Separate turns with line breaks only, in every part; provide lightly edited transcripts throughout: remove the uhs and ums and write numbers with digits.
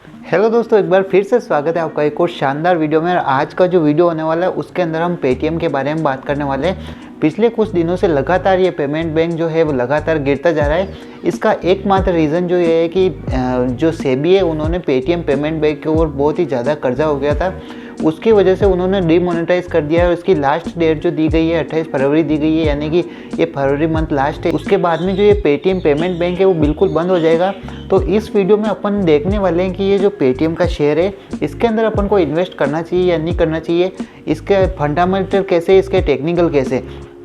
Hello दोस्तों, एक बार फिर से स्वागत है आपका एक और शानदार वीडियो में। आज का जो वीडियो होने वाला है उसके अंदर हम पेटीएम के बारे में बात करने वाले हैं। पिछले कुछ दिनों से लगातार ये पेमेंट बैंक जो है वो लगातार गिरता जा रहा है। इसका एकमात्र रीज़न जो ये है कि जो सेबी है उन्होंने पेटीएम पेमेंट बैंक के ऊपर बहुत ही ज़्यादा कर्जा हो गया था, उसकी वजह से उन्होंने डीमोनेटाइज कर दिया है। और इसकी लास्ट डेट जो दी गई है 28 फरवरी दी गई है, यानी कि ये फरवरी मंथ लास्ट है। उसके बाद में जो ये पेटीएम पेमेंट बैंक है वो बिल्कुल बंद हो जाएगा। तो इस वीडियो में अपन देखने वाले हैं कि ये जो पेटीएम का शेयर है इसके अंदर अपन को इन्वेस्ट करना चाहिए या नहीं करना चाहिए, इसके फंडामेंटल कैसे, इसके टेक्निकल कैसे।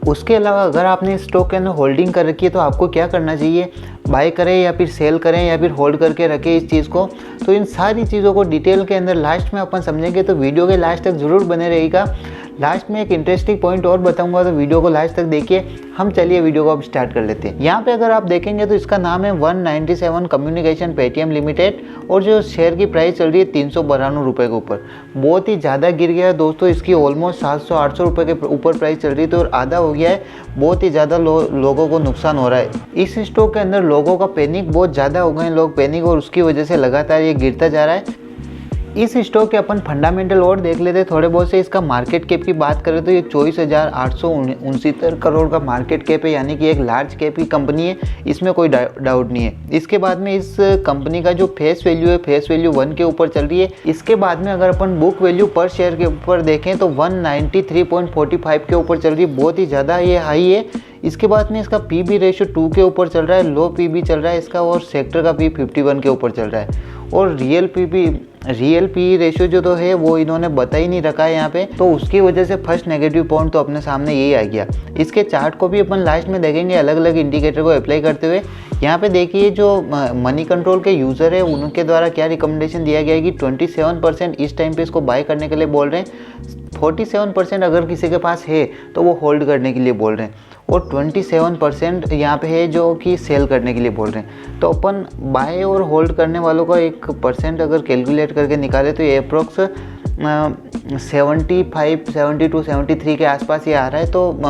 उसके अलावा अगर आपने स्टॉक के अंदर होल्डिंग कर रखी है तो आपको क्या करना चाहिए, बाय करें या फिर सेल करें या फिर होल्ड करके रखें इस चीज़ को। तो इन सारी चीज़ों को डिटेल के अंदर लास्ट में अपन समझेंगे, तो वीडियो के लास्ट तक ज़रूर बने रहेगा। लास्ट में एक इंटरेस्टिंग पॉइंट और बताऊंगा, तो वीडियो को लास्ट तक देखिए। हम चलिए वीडियो को अब स्टार्ट कर लेते हैं। यहाँ पे अगर आप देखेंगे तो इसका नाम है 197 कम्युनिकेशन पेटीएम लिमिटेड, और जो शेयर की प्राइस चल रही है 392 रुपये के ऊपर। बहुत ही ज़्यादा गिर गया है दोस्तों, इसकी ऑलमोस्ट 700-800 रुपये के ऊपर प्राइस चल रही थी और आधा हो गया है। बहुत ही ज़्यादा लोगों को नुकसान हो रहा है इस स्टॉक के अंदर। लोगों का पैनिक बहुत ज़्यादा हो गए हैं, लोग पैनिक, और उसकी वजह से लगातार ये गिरता जा रहा है। इस स्टॉक के अपन फंडामेंटल और देख लेते हैं थोड़े बहुत से। इसका मार्केट कैप की बात करें तो ये 24,869 करोड़ का मार्केट कैप है, यानी कि एक लार्ज कैप की कंपनी है, इसमें कोई डाउट नहीं है। इसके बाद में इस कंपनी का जो फेस वैल्यू है, फेस वैल्यू 1 के ऊपर चल रही है। इसके बाद में अगर अपन बुक वैल्यू पर शेयर के ऊपर देखें तो 193.45 के ऊपर चल रही है, बहुत ही ज़्यादा ये हाई है। इसके बाद में इसका पीबी रेशियो 2 के ऊपर चल रहा है, लो पीबी चल रहा है इसका, और सेक्टर का पी 51 के ऊपर चल रहा है। और रियल पी रेशियो जो तो है वो इन्होंने बता ही नहीं रखा है यहाँ पे, तो उसकी वजह से फर्स्ट नेगेटिव पॉइंट तो अपने सामने यही आ गया। इसके चार्ट को भी अपन लास्ट में देखेंगे अलग अलग इंडिकेटर को अप्लाई करते हुए। यहाँ पे देखिए जो मनी कंट्रोल के यूज़र है उनके द्वारा क्या रिकमेंडेशन दिया गया है कि 27% इस टाइम पे इसको बाय करने के लिए बोल रहे हैं। 47% अगर किसी के पास है तो वो होल्ड करने के लिए बोल रहे हैं, और 27% यहाँ पे है जो कि सेल करने के लिए बोल रहे हैं। तो अपन बाय और होल्ड करने वालों का 1% अगर कैलकुलेट करके निकाले तो ये अप्रोक्स 75, 72, 73 के आसपास ये आ रहा है। तो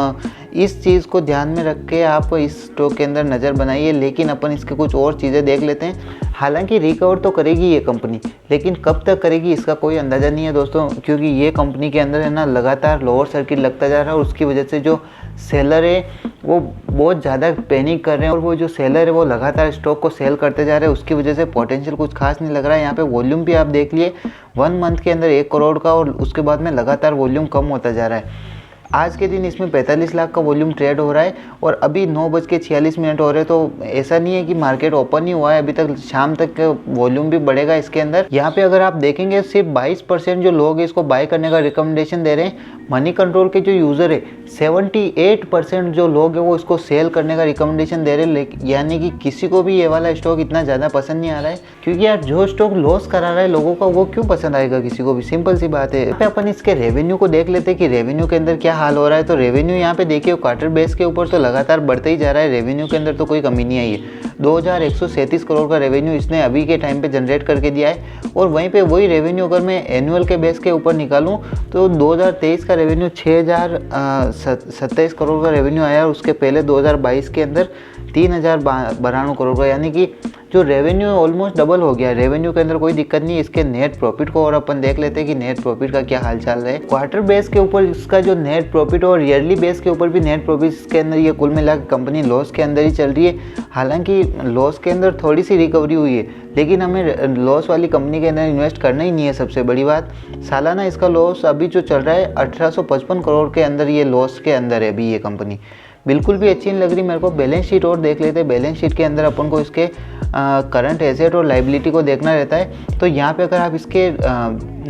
इस चीज़ को ध्यान में रख के आप इस स्टॉक के अंदर नज़र बनाइए। लेकिन अपन इसके कुछ और चीज़ें देख लेते हैं। हालांकि रिकवर तो करेगी ये कंपनी, लेकिन कब तक करेगी इसका कोई अंदाज़ा नहीं है दोस्तों, क्योंकि ये कंपनी के अंदर है ना लगातार लोअर सर्किट लगता जा रहा है, और उसकी वजह से जो सेलर है वो बहुत ज़्यादा पैनिक कर रहे हैं, और वो जो सेलर है वो लगातार स्टॉक को सेल करते जा रहे हैं। उसकी वजह से पोटेंशियल कुछ खास नहीं लग रहा है। यहाँ पे वॉल्यूम भी आप देख लिए 1 मंथ के अंदर 1 करोड़ का, और उसके बाद में लगातार वॉल्यूम कम होता जा रहा है। आज के दिन इसमें 45 लाख का वॉल्यूम ट्रेड हो रहा है, और अभी 9:46 हो रहे हैं। तो ऐसा नहीं है कि मार्केट ओपन ही हुआ है, अभी तक शाम तक वॉल्यूम भी बढ़ेगा इसके अंदर। यहाँ पे अगर आप देखेंगे सिर्फ 22% जो लोग इसको बाय करने का रिकमेंडेशन दे रहे हैं। मनी कंट्रोल के जो यूज़र है 78% जो लोग हैं वो इसको सेल करने का रिकमेंडेशन दे रहे हैं। यानी कि किसी को भी ये वाला स्टॉक इतना ज़्यादा पसंद नहीं आ रहा है, क्योंकि यार जो स्टॉक लॉस करा रहा है लोगों का वो क्यों पसंद आएगा किसी को भी, सिंपल सी बात है। अपन इसके रेवेन्यू को देख लेते हैं कि रेवेन्यू के अंदर क्या हाल हो रहा है। तो रेवेन्यू यहाँ पे देखिए क्वार्टर बेस के ऊपर तो लगातार बढ़ते ही जा रहा है, रेवेन्यू के अंदर तो कोई कमी नहीं आई है। 2137 करोड़ का रेवेन्यू इसने अभी के टाइम पे जनरेट करके दिया है। और वहीं पे वही रेवेन्यू अगर मैं एनुअल के बेस के ऊपर निकालूं तो 2023 का रेवेन्यू 6027 करोड़ का रेवेन्यू आया, और उसके पहले 2022 के अंदर 3092 करोड़ का, यानी कि जो रेवेन्यू ऑलमोस्ट डबल हो गया। रेवेन्यू के अंदर कोई दिक्कत नहीं। इसके नेट प्रॉफिट को और अपन देख लेते हैं कि नेट प्रॉफिट का क्या हालचाल है। क्वार्टर बेस के ऊपर इसका जो नेट प्रॉफिट और ईयरली बेस के ऊपर भी नेट प्रॉफिट के अंदर ये कुल मिलाकर कंपनी लॉस के अंदर ही चल रही है। हालांकि लॉस के अंदर थोड़ी सी रिकवरी हुई है, लेकिन हमें लॉस वाली कंपनी के अंदर इन्वेस्ट करना ही नहीं है। सबसे बड़ी बात, सालाना इसका लॉस अभी जो चल रहा है 1855 करोड़ के अंदर, ये लॉस के अंदर है अभी ये कंपनी। बिल्कुल भी अच्छी नहीं लग रही मेरे को। बैलेंस शीट और देख लेते हैं। बैलेंस शीट के अंदर अपन को इसके करंट एसेट और लाइबिलिटी को देखना रहता है। तो यहाँ पे अगर आप इसके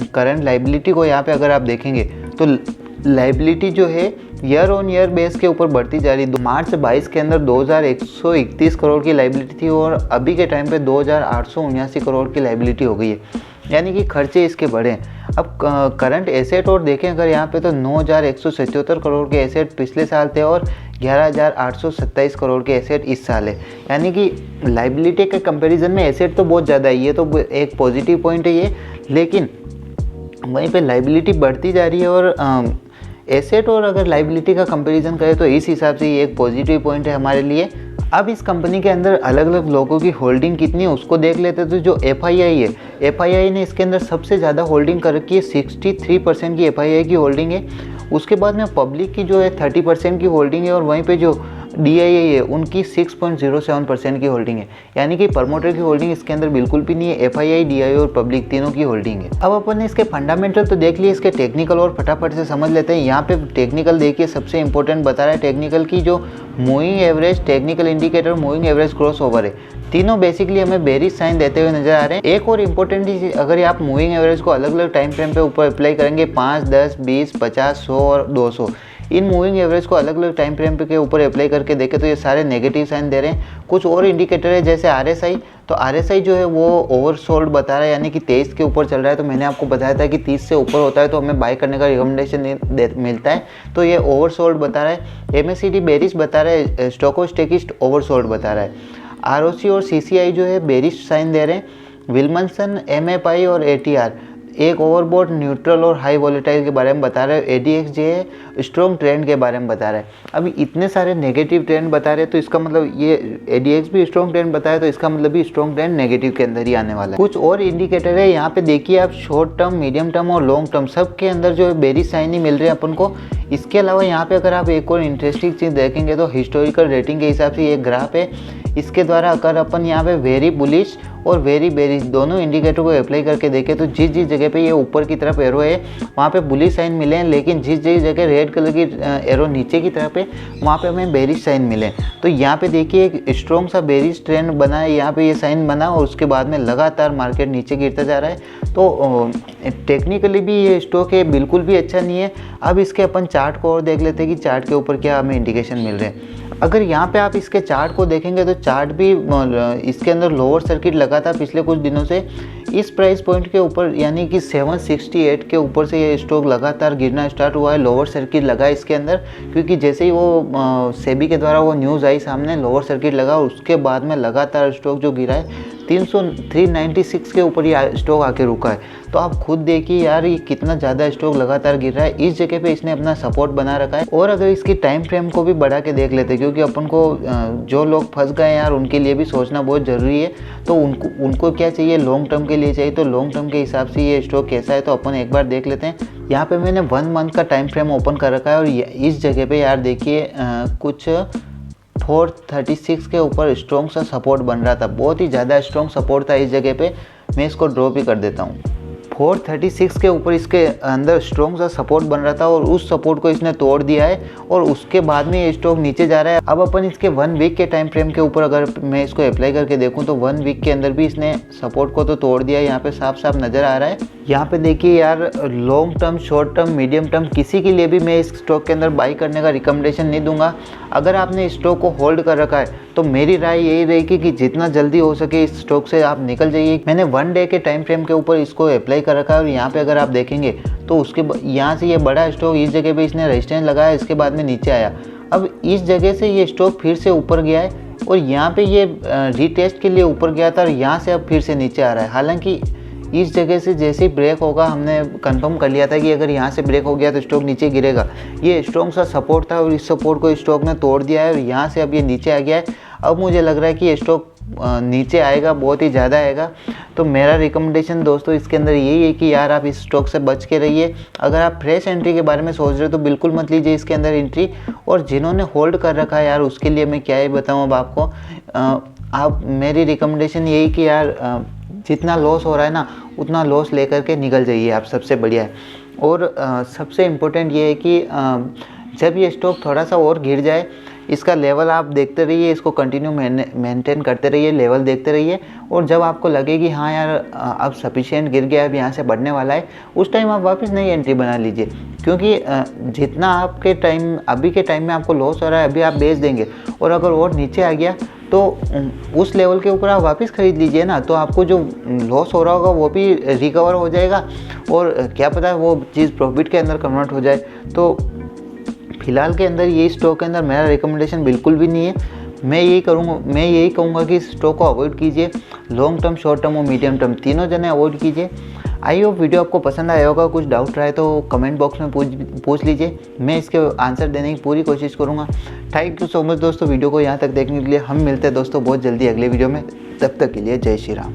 करंट लाइबिलिटी को यहाँ पे अगर आप देखेंगे तो लाइबिलिटी जो है ईयर ऑन ईयर बेस के ऊपर बढ़ती जा रही है। मार्च 22 के अंदर 2131 करोड़ की लाइबिलिटी थी, और अभी के टाइम पे 2879 करोड़ की लाइबिलिटी हो गई है, यानी कि खर्चे इसके बढ़े हैं। अब करंट एसेट और देखें अगर यहाँ पे तो 9177 करोड़ के एसेट पिछले साल थे, और 11827 करोड़ के एसेट इस साल है। यानी कि लाइबिलिटी के कंपैरिजन में एसेट तो बहुत ज़्यादा है, ये तो एक पॉजिटिव पॉइंट है ये। लेकिन वहीं पे लाइबिलिटी बढ़ती जा रही है, और एसेट और अगर लाइबिलिटी का कंपैरिजन करें तो इस हिसाब से ये एक पॉजिटिव पॉइंट है हमारे लिए। अब इस कंपनी के अंदर अलग अलग लोगों की होल्डिंग कितनी है उसको देख लेते तो जो FII है, FII ने इसके अंदर सबसे ज़्यादा होल्डिंग कर रखी है, 63% की FII की होल्डिंग है। उसके बाद में पब्लिक की जो है 30% की होल्डिंग है और वहीं पे जो DII है उनकी 6.07% की होल्डिंग है। यानी कि प्रमोटर की होल्डिंग इसके अंदर बिल्कुल भी नहीं है, FII, DII और पब्लिक तीनों की होल्डिंग है। अब अपन ने इसके फंडामेंटल तो देख लिए, इसके टेक्निकल और फटाफट से समझ लेते हैं। यहाँ पे टेक्निकल देखिए सबसे इंपॉर्टेंट बता रहा है, टेक्निकल की जो moving average, technical indicator, moving average, cross over है, तीनों बेसिकली हमें बेरिश साइन देते हुए नजर आ रहे हैं। एक और इम्पोर्टेंट चीज, अगर आप मूविंग एवरेज को अलग अलग टाइम फ्रेम पे ऊपर अप्लाई करेंगे, 5, 10, 20, 50, 100 और 200, इन मूविंग एवरेज को अलग अलग टाइम फ्रेम पे के ऊपर अप्लाई करके देखें तो ये सारे नेगेटिव साइन दे रहे हैं। कुछ और इंडिकेटर है जैसे RSI, तो RSI जो है वो ओवरसोल्ड बता रहा है, यानी कि 23 के ऊपर चल रहा है। तो मैंने आपको बताया था कि 30 से ऊपर होता है तो हमें बाय करने का रिकमेंडेशन मिलता है, तो ये ओवरसोल्ड बता रहा है। MACD बेरिश बता रहा है, स्टोकोस्टेकिस्ट ओवरसोल्ड बता रहा है। ROC और CCI जो है बेरिश साइन दे रहे हैं। विल्मनसन, MFI और ATR एक ओवरबॉट, न्यूट्रल और हाई वॉलेटाइल के बारे में बता रहे हैं। ADX जो है स्ट्रॉन्ग ट्रेंड के बारे में बता रहा है। अभी इतने सारे नेगेटिव ट्रेंड बता रहे हैं तो इसका मतलब ये ADX भी स्ट्रॉन्ग ट्रेंड बताया तो इसका मतलब भी स्ट्रॉन्ग ट्रेंड नेगेटिव के अंदर ही आने वाला है। कुछ और इंडिकेटर है यहाँ पे देखिए आप, शॉर्ट टर्म, मीडियम टर्म और लॉन्ग टर्म सब के अंदर जो है बेरिश साइन ही मिल रहे हैं अपन को। इसके अलावा यहाँ पे अगर आप एक और इंटरेस्टिंग चीज़ देखेंगे तो हिस्टोरिकल रेटिंग के हिसाब से ये ग्राफ है, इसके द्वारा अगर अपन यहाँ पे वेरी बुलिश और वेरी बेरिश दोनों इंडिकेटर को अप्लाई करके देखें तो जिस जिस जगह पे ये ऊपर की तरफ एरो है वहाँ पे बुलिश साइन मिले हैं, लेकिन जिस जिस जगह रेड कलर की एरो नीचे की तरफ है वहाँ पे हमें बेरिश साइन मिले। तो यहाँ पे देखिए एक स्ट्रॉन्ग सा बेरिश ट्रेंड बना है, यहाँ पे ये साइन बना और उसके बाद में लगातार मार्केट नीचे गिरता जा रहा है। तो टेक्निकली भी ये स्टॉक है बिल्कुल भी अच्छा नहीं है। अब इसके अपन चार्ट को और देख लेते हैं कि चार्ट के ऊपर क्या हमें इंडिकेशन मिल रहे हैं। अगर यहाँ पे आप इसके चार्ट को देखेंगे तो चार्ट भी इसके अंदर लोअर सर्किट लगा था पिछले कुछ दिनों से। इस प्राइस पॉइंट के ऊपर यानी कि 768 के ऊपर से ये स्टॉक लगातार गिरना स्टार्ट हुआ है। लोअर सर्किट लगा इसके अंदर, क्योंकि जैसे ही वो सेबी के द्वारा वो न्यूज़ आई सामने, लोअर सर्किट लगा और उसके बाद में लगातार स्टॉक जो गिरा है 396 के ऊपर ये स्टॉक आके रुका है। तो आप खुद देखिए यार ये कितना ज़्यादा स्टॉक लगातार गिर रहा है। इस जगह पे इसने अपना सपोर्ट बना रखा है। और अगर इसकी टाइम फ्रेम को भी बढ़ा के देख लेते, क्योंकि अपन को जो लोग फंस गए यार उनके लिए भी सोचना बहुत ज़रूरी है। तो उनको क्या चाहिए, लॉन्ग टर्म के लिए चाहिए। तो लॉन्ग टर्म के हिसाब से ये स्टॉक कैसा है तो अपन एक बार देख लेते हैं। यहाँ पे मैंने 1 मंथ का टाइम फ्रेम ओपन कर रखा है और इस जगह पे यार देखिए कुछ 436 के ऊपर स्ट्रॉन्ग सा सपोर्ट बन रहा था, बहुत ही ज़्यादा स्ट्रॉन्ग सपोर्ट था इस जगह पे। मैं इसको ड्रॉ भी कर देता हूँ। 436 के ऊपर इसके अंदर स्ट्रॉन्ग सा सपोर्ट बन रहा था और उस सपोर्ट को इसने तोड़ दिया है और उसके बाद में ये स्टॉक नीचे जा रहा है। अब अपन इसके 1 वीक के टाइम फ्रेम के ऊपर अगर मैं इसको अप्लाई करके देखूं तो 1 वीक के अंदर भी इसने सपोर्ट को तो तोड़ दिया है, यहाँ पे साफ साफ नज़र आ रहा है। यहाँ पे देखिए यार long term, short term, medium term किसी के लिए भी मैं इस स्टॉक के अंदर बाई करने का रिकमेंडेशन नहीं दूंगा। अगर आपने इस स्टॉक को होल्ड कर रखा है तो मेरी राय यही रहेगी कि जितना जल्दी हो सके इस स्टॉक से आप निकल जाइए। मैंने 1 डे के टाइम फ्रेम के ऊपर इसको अप्लाई कर रखा है और यहाँ पे अगर आप देखेंगे तो उसके यहाँ से ये बड़ा स्टॉक इस जगह पे इसने रेजिस्टेंस लगाया, इसके बाद में नीचे आया। अब इस जगह से ये स्टॉक फिर से ऊपर गया है और यहाँ पे ये रीटेस्ट के लिए ऊपर गया था और यहाँ से अब फिर से नीचे आ रहा है। हालांकि इस जगह से जैसे ही ब्रेक होगा, हमने कंफर्म कर लिया था कि अगर यहाँ से ब्रेक हो गया तो स्टॉक नीचे गिरेगा। ये स्ट्रॉन्ग सा सपोर्ट था और इस सपोर्ट को स्टॉक ने तोड़ दिया है और यहाँ से अब ये नीचे आ गया है। अब मुझे लग रहा है कि ये स्टॉक नीचे आएगा, बहुत ही ज़्यादा आएगा। तो मेरा रिकमेंडेशन दोस्तों इसके अंदर यही है कि यार आप इस स्टॉक से बच के रहिए। अगर आप फ्रेश एंट्री के बारे में सोच रहे हो तो बिल्कुल मत लीजिए इसके अंदर एंट्री। और जिन्होंने होल्ड कर रखा है यार उसके लिए मैं क्या ही बताऊँ अब आपको। आप मेरी रिकमेंडेशन यही कि यार जितना लॉस हो रहा है ना उतना लॉस लेकर के निकल जाइए आप, सबसे बढ़िया है। और सबसे इम्पोर्टेंट ये है कि जब ये स्टॉक थोड़ा सा और गिर जाए, इसका लेवल आप देखते रहिए, इसको कंटिन्यू मेंटेन करते रहिए, लेवल देखते रहिए। और जब आपको लगे कि हाँ यार अब सफिशिएंट गिर गया, अब यहाँ से बढ़ने वाला है, उस टाइम आप वापस नई एंट्री बना लीजिए। क्योंकि जितना आपके टाइम अभी के टाइम में आपको लॉस हो रहा है अभी आप बेच देंगे और अगर और नीचे आ गया तो उस लेवल के ऊपर आप वापस ख़रीद लीजिए ना, तो आपको जो लॉस हो रहा होगा वो भी रिकवर हो जाएगा और क्या पता वो चीज़ प्रॉफिट के अंदर कन्वर्ट हो जाए। तो फिलहाल के अंदर ये स्टॉक के अंदर मेरा रिकमेंडेशन बिल्कुल भी नहीं है। मैं यही कहूँगा कि इस स्टॉक को अवॉइड कीजिए। लॉन्ग टर्म, शॉर्ट टर्म और मीडियम टर्म तीनों जने अवॉइड कीजिए। आई होप वीडियो आपको पसंद आया होगा। कुछ डाउट रहा है तो कमेंट बॉक्स में पूछ लीजिए, मैं इसके आंसर देने की पूरी कोशिश करूँगा। थैंक यू सो मच दोस्तों वीडियो को यहाँ तक देखने के लिए। हम मिलते हैं दोस्तों बहुत जल्दी अगले वीडियो में, तब तक के लिए जय श्री राम।